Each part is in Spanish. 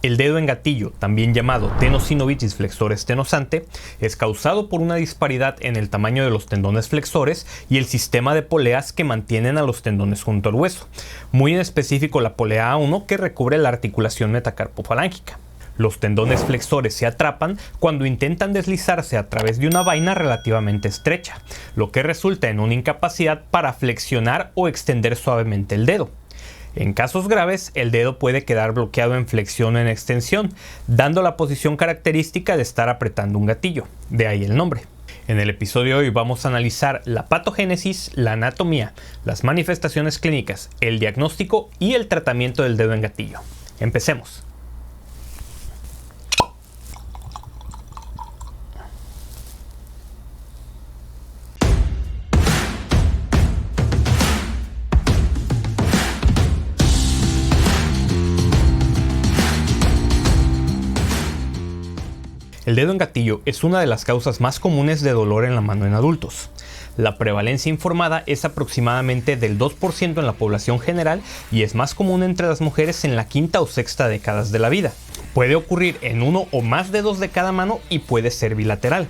El dedo en gatillo, también llamado tenosynovitis flexor estenosante, es causado por una disparidad en el tamaño de los tendones flexores y el sistema de poleas que mantienen a los tendones junto al hueso, muy en específico la polea A1 que recubre la articulación metacarpofalángica. Los tendones flexores se atrapan cuando intentan deslizarse a través de una vaina relativamente estrecha, lo que resulta en una incapacidad para flexionar o extender suavemente el dedo. En casos graves, el dedo puede quedar bloqueado en flexión o en extensión, dando la posición característica de estar apretando un gatillo, de ahí el nombre. En el episodio de hoy vamos a analizar la patogénesis, la anatomía, las manifestaciones clínicas, el diagnóstico y el tratamiento del dedo en gatillo. Empecemos. El dedo en gatillo es una de las causas más comunes de dolor en la mano en adultos. La prevalencia informada es aproximadamente del 2% en la población general y es más común entre las mujeres en la quinta o sexta décadas de la vida. Puede ocurrir en uno o más dedos de cada mano y puede ser bilateral.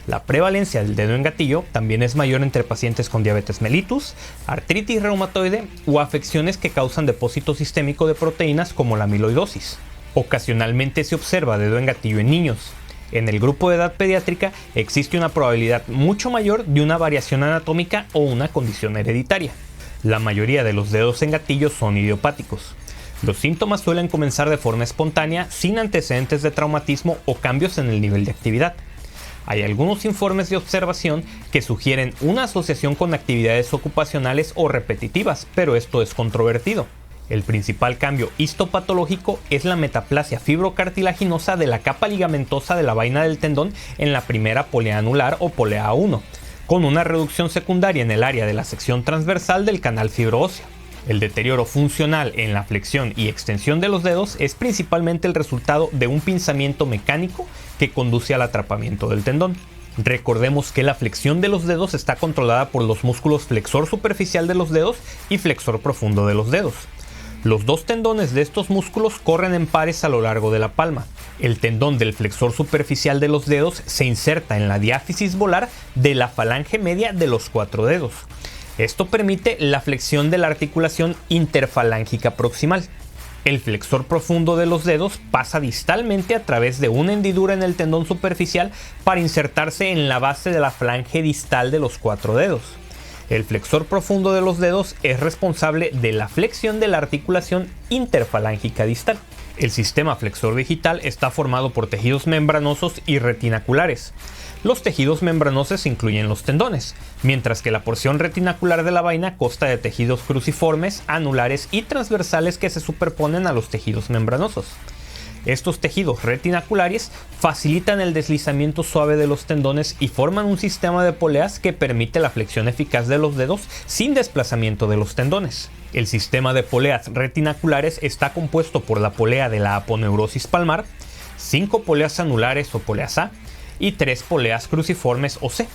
La prevalencia del dedo en gatillo también es mayor entre pacientes con diabetes mellitus, artritis reumatoide o afecciones que causan depósito sistémico de proteínas como la amiloidosis. Ocasionalmente se observa dedo en gatillo en niños. En el grupo de edad pediátrica existe una probabilidad mucho mayor de una variación anatómica o una condición hereditaria. La mayoría de los dedos en gatillo son idiopáticos. Los síntomas suelen comenzar de forma espontánea, sin antecedentes de traumatismo o cambios en el nivel de actividad. Hay algunos informes de observación que sugieren una asociación con actividades ocupacionales o repetitivas, pero esto es controvertido. El principal cambio histopatológico es la metaplasia fibrocartilaginosa de la capa ligamentosa de la vaina del tendón en la primera polea anular o polea A1, con una reducción secundaria en el área de la sección transversal del canal fibroóseo. El deterioro funcional en la flexión y extensión de los dedos es principalmente el resultado de un pinzamiento mecánico que conduce al atrapamiento del tendón. Recordemos que la flexión de los dedos está controlada por los músculos flexor superficial de los dedos y flexor profundo de los dedos. Los dos tendones de estos músculos corren en pares a lo largo de la palma. El tendón del flexor superficial de los dedos se inserta en la diáfisis volar de la falange media de los cuatro dedos. Esto permite la flexión de la articulación interfalángica proximal. El flexor profundo de los dedos pasa distalmente a través de una hendidura en el tendón superficial para insertarse en la base de la falange distal de los cuatro dedos. El flexor profundo de los dedos es responsable de la flexión de la articulación interfalángica distal. El sistema flexor digital está formado por tejidos membranosos y retinaculares. Los tejidos membranosos incluyen los tendones, mientras que la porción retinacular de la vaina consta de tejidos cruciformes, anulares y transversales que se superponen a los tejidos membranosos. Estos tejidos retinaculares facilitan el deslizamiento suave de los tendones y forman un sistema de poleas que permite la flexión eficaz de los dedos sin desplazamiento de los tendones. El sistema de poleas retinaculares está compuesto por la polea de la aponeurosis palmar, 5 poleas anulares o poleas A y 3 poleas cruciformes o C.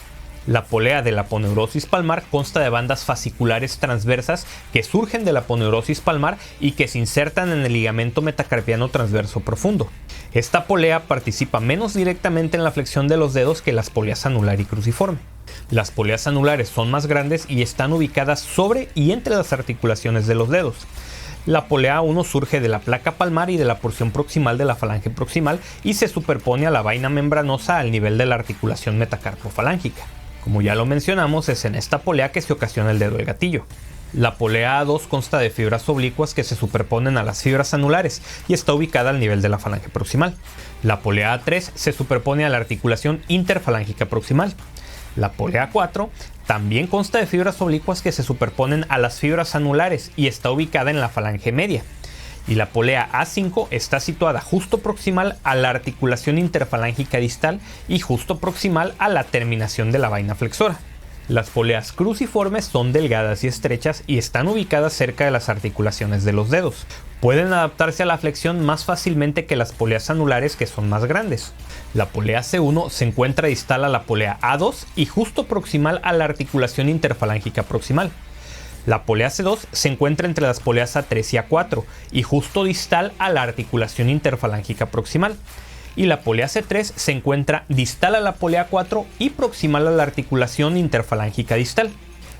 La polea de la aponeurosis palmar consta de bandas fasciculares transversas que surgen de la aponeurosis palmar y que se insertan en el ligamento metacarpiano transverso profundo. Esta polea participa menos directamente en la flexión de los dedos que las poleas anular y cruciforme. Las poleas anulares son más grandes y están ubicadas sobre y entre las articulaciones de los dedos. La polea 1 surge de la placa palmar y de la porción proximal de la falange proximal y se superpone a la vaina membranosa al nivel de la articulación metacarpofalángica. Como ya lo mencionamos, es en esta polea que se ocasiona el dedo del gatillo. La polea A2 consta de fibras oblicuas que se superponen a las fibras anulares y está ubicada al nivel de la falange proximal. La polea A3 se superpone a la articulación interfalángica proximal. La polea 4 también consta de fibras oblicuas que se superponen a las fibras anulares y está ubicada en la falange media. Y la polea A5 está situada justo proximal a la articulación interfalángica distal y justo proximal a la terminación de la vaina flexora. Las poleas cruciformes son delgadas y estrechas y están ubicadas cerca de las articulaciones de los dedos. Pueden adaptarse a la flexión más fácilmente que las poleas anulares, que son más grandes. La polea C1 se encuentra distal a la polea A2 y justo proximal a la articulación interfalángica proximal. La polea C2 se encuentra entre las poleas A3 y A4 y justo distal a la articulación interfalángica proximal. Y la polea C3 se encuentra distal a la polea A4 y proximal a la articulación interfalángica distal.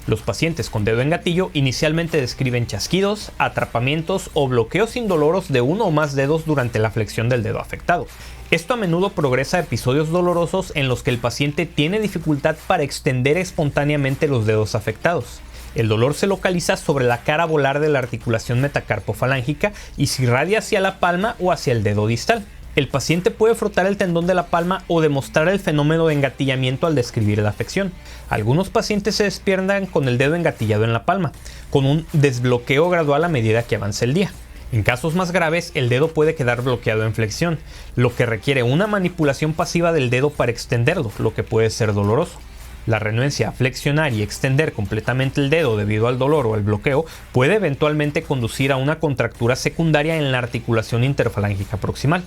Los pacientes con dedo en gatillo inicialmente describen chasquidos, atrapamientos o bloqueos indoloros de uno o más dedos durante la flexión del dedo afectado. Esto a menudo progresa a episodios dolorosos en los que el paciente tiene dificultad para extender espontáneamente los dedos afectados. El dolor se localiza sobre la cara volar de la articulación metacarpofalángica y se irradia hacia la palma o hacia el dedo distal. El paciente puede frotar el tendón de la palma o demostrar el fenómeno de engatillamiento al describir la afección. Algunos pacientes se despiertan con el dedo engatillado en la palma, con un desbloqueo gradual a medida que avanza el día. En casos más graves, el dedo puede quedar bloqueado en flexión, lo que requiere una manipulación pasiva del dedo para extenderlo, lo que puede ser doloroso. La renuencia a flexionar y extender completamente el dedo debido al dolor o al bloqueo puede eventualmente conducir a una contractura secundaria en la articulación interfalángica proximal.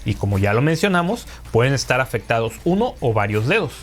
Y como ya lo mencionamos, pueden estar afectados uno o varios dedos.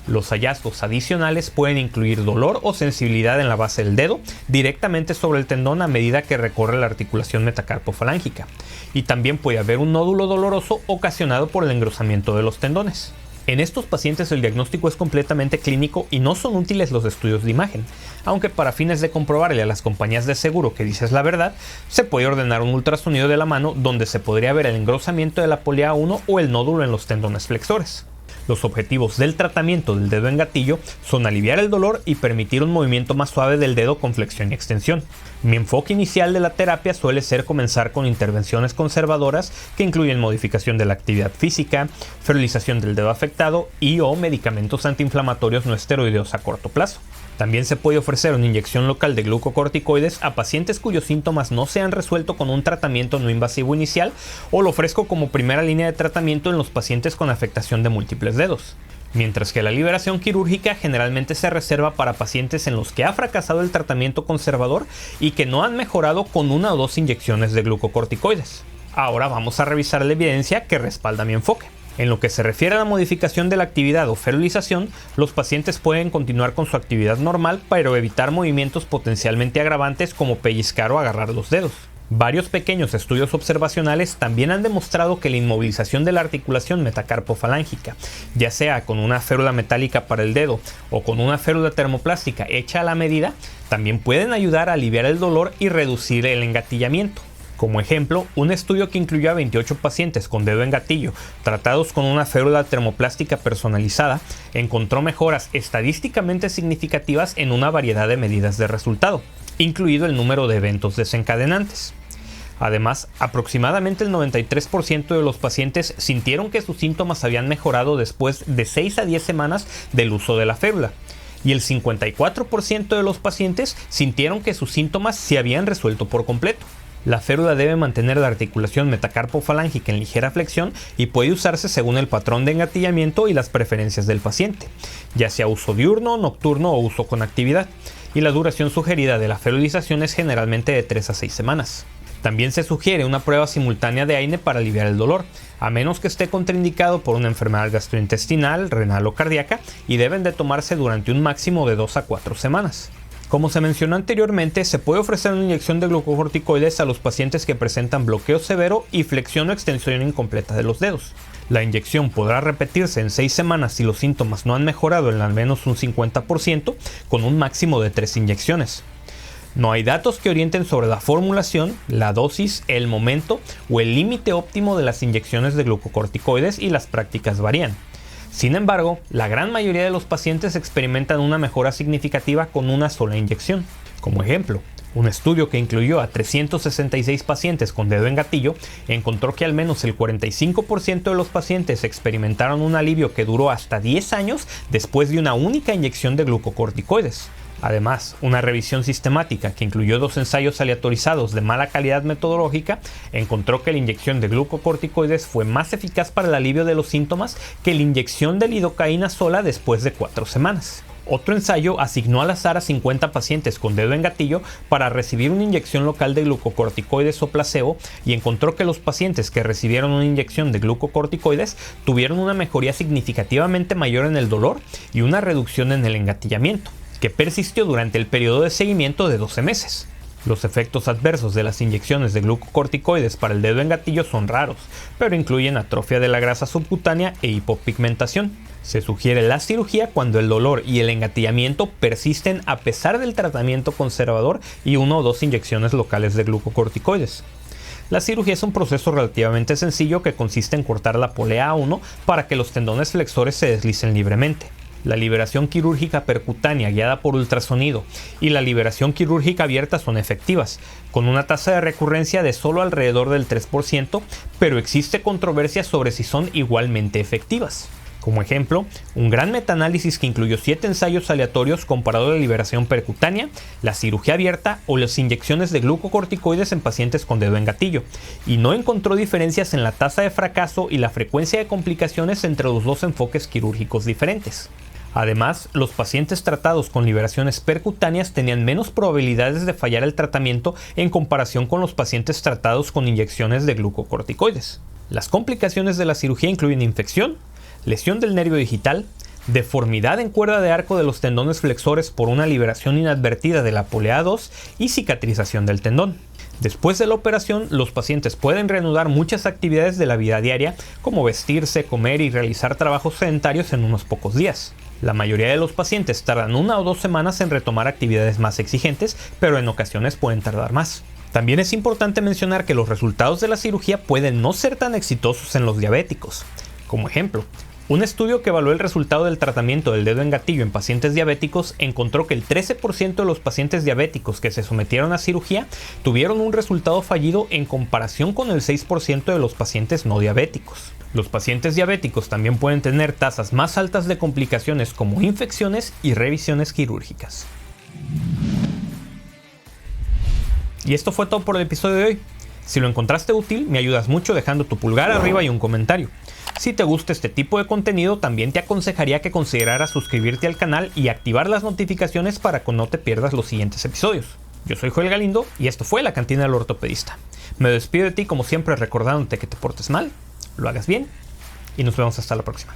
Los hallazgos adicionales pueden incluir dolor o sensibilidad en la base del dedo directamente sobre el tendón a medida que recorre la articulación metacarpofalángica. Y también puede haber un nódulo doloroso ocasionado por el engrosamiento de los tendones. En estos pacientes el diagnóstico es completamente clínico y no son útiles los estudios de imagen, aunque para fines de comprobarle a las compañías de seguro que dices la verdad, se puede ordenar un ultrasonido de la mano donde se podría ver el engrosamiento de la polea 1 o el nódulo en los tendones flexores. Los objetivos del tratamiento del dedo en gatillo son aliviar el dolor y permitir un movimiento más suave del dedo con flexión y extensión. Mi enfoque inicial de la terapia suele ser comenzar con intervenciones conservadoras que incluyen modificación de la actividad física, ferilización del dedo afectado y o medicamentos antiinflamatorios no esteroideos a corto plazo. También se puede ofrecer una inyección local de glucocorticoides a pacientes cuyos síntomas no se han resuelto con un tratamiento no invasivo inicial, o lo ofrezco como primera línea de tratamiento en los pacientes con afectación de múltiples dedos. Mientras que la liberación quirúrgica generalmente se reserva para pacientes en los que ha fracasado el tratamiento conservador y que no han mejorado con una o dos inyecciones de glucocorticoides. Ahora vamos a revisar la evidencia que respalda mi enfoque. En lo que se refiere a la modificación de la actividad o ferilización, los pacientes pueden continuar con su actividad normal, pero evitar movimientos potencialmente agravantes como pellizcar o agarrar los dedos. Varios pequeños estudios observacionales también han demostrado que la inmovilización de la articulación metacarpofalángica, ya sea con una férula metálica para el dedo o con una férula termoplástica hecha a la medida, también pueden ayudar a aliviar el dolor y reducir el engatillamiento. Como ejemplo, un estudio que incluyó a 28 pacientes con dedo en gatillo tratados con una férula termoplástica personalizada encontró mejoras estadísticamente significativas en una variedad de medidas de resultado, incluido el número de eventos desencadenantes. Además, aproximadamente el 93% de los pacientes sintieron que sus síntomas habían mejorado después de 6 a 10 semanas del uso de la férula, y el 54% de los pacientes sintieron que sus síntomas se habían resuelto por completo. La férula debe mantener la articulación metacarpofalángica en ligera flexión y puede usarse según el patrón de engatillamiento y las preferencias del paciente, ya sea uso diurno, nocturno o uso con actividad, y la duración sugerida de la ferulización es generalmente de 3 a 6 semanas. También se sugiere una prueba simultánea de AINE para aliviar el dolor, a menos que esté contraindicado por una enfermedad gastrointestinal, renal o cardíaca, y deben de tomarse durante un máximo de 2 a 4 semanas. Como se mencionó anteriormente, se puede ofrecer una inyección de glucocorticoides a los pacientes que presentan bloqueo severo y flexión o extensión incompleta de los dedos. La inyección podrá repetirse en 6 semanas si los síntomas no han mejorado en al menos un 50%, con un máximo de 3 inyecciones. No hay datos que orienten sobre la formulación, la dosis, el momento o el límite óptimo de las inyecciones de glucocorticoides, y las prácticas varían. Sin embargo, la gran mayoría de los pacientes experimentan una mejora significativa con una sola inyección. Como ejemplo, un estudio que incluyó a 366 pacientes con dedo en gatillo encontró que al menos el 45% de los pacientes experimentaron un alivio que duró hasta 10 años después de una única inyección de glucocorticoides. Además, una revisión sistemática que incluyó 2 ensayos aleatorizados de mala calidad metodológica encontró que la inyección de glucocorticoides fue más eficaz para el alivio de los síntomas que la inyección de lidocaína sola después de 4 semanas. Otro ensayo asignó al azar a 50 pacientes con dedo en gatillo para recibir una inyección local de glucocorticoides o placebo, y encontró que los pacientes que recibieron una inyección de glucocorticoides tuvieron una mejoría significativamente mayor en el dolor y una reducción en el engatillamiento. que persistió durante el periodo de seguimiento de 12 meses. Los efectos adversos de las inyecciones de glucocorticoides para el dedo en gatillo son raros, pero incluyen atrofia de la grasa subcutánea e hipopigmentación. Se sugiere la cirugía cuando el dolor y el engatillamiento persisten a pesar del tratamiento conservador y 1 o 2 inyecciones locales de glucocorticoides. La cirugía es un proceso relativamente sencillo que consiste en cortar la polea A1 para que los tendones flexores se deslicen libremente. La liberación quirúrgica percutánea guiada por ultrasonido y la liberación quirúrgica abierta son efectivas, con una tasa de recurrencia de solo alrededor del 3%, pero existe controversia sobre si son igualmente efectivas. Como ejemplo, un gran metaanálisis que incluyó 7 ensayos aleatorios comparó la liberación percutánea, la cirugía abierta o las inyecciones de glucocorticoides en pacientes con dedo en gatillo, y no encontró diferencias en la tasa de fracaso y la frecuencia de complicaciones entre los dos enfoques quirúrgicos diferentes. Además, los pacientes tratados con liberaciones percutáneas tenían menos probabilidades de fallar el tratamiento en comparación con los pacientes tratados con inyecciones de glucocorticoides. Las complicaciones de la cirugía incluyen infección, lesión del nervio digital, deformidad en cuerda de arco de los tendones flexores por una liberación inadvertida de la polea 2 y cicatrización del tendón. Después de la operación, los pacientes pueden reanudar muchas actividades de la vida diaria, como vestirse, comer y realizar trabajos sedentarios en unos pocos días. La mayoría de los pacientes tardan 1 o 2 semanas en retomar actividades más exigentes, pero en ocasiones pueden tardar más. También es importante mencionar que los resultados de la cirugía pueden no ser tan exitosos en los diabéticos. Como ejemplo, un estudio que evaluó el resultado del tratamiento del dedo en gatillo en pacientes diabéticos encontró que el 13% de los pacientes diabéticos que se sometieron a cirugía tuvieron un resultado fallido en comparación con el 6% de los pacientes no diabéticos. Los pacientes diabéticos también pueden tener tasas más altas de complicaciones como infecciones y revisiones quirúrgicas. Y esto fue todo por el episodio de hoy. Si lo encontraste útil, me ayudas mucho dejando tu pulgar arriba y un comentario. Si te gusta este tipo de contenido, también te aconsejaría que consideraras suscribirte al canal y activar las notificaciones para que no te pierdas los siguientes episodios. Yo soy Joel Galindo y esto fue La Cantina del Ortopedista. Me despido de ti como siempre recordándote que te portes mal, lo hagas bien y nos vemos hasta la próxima.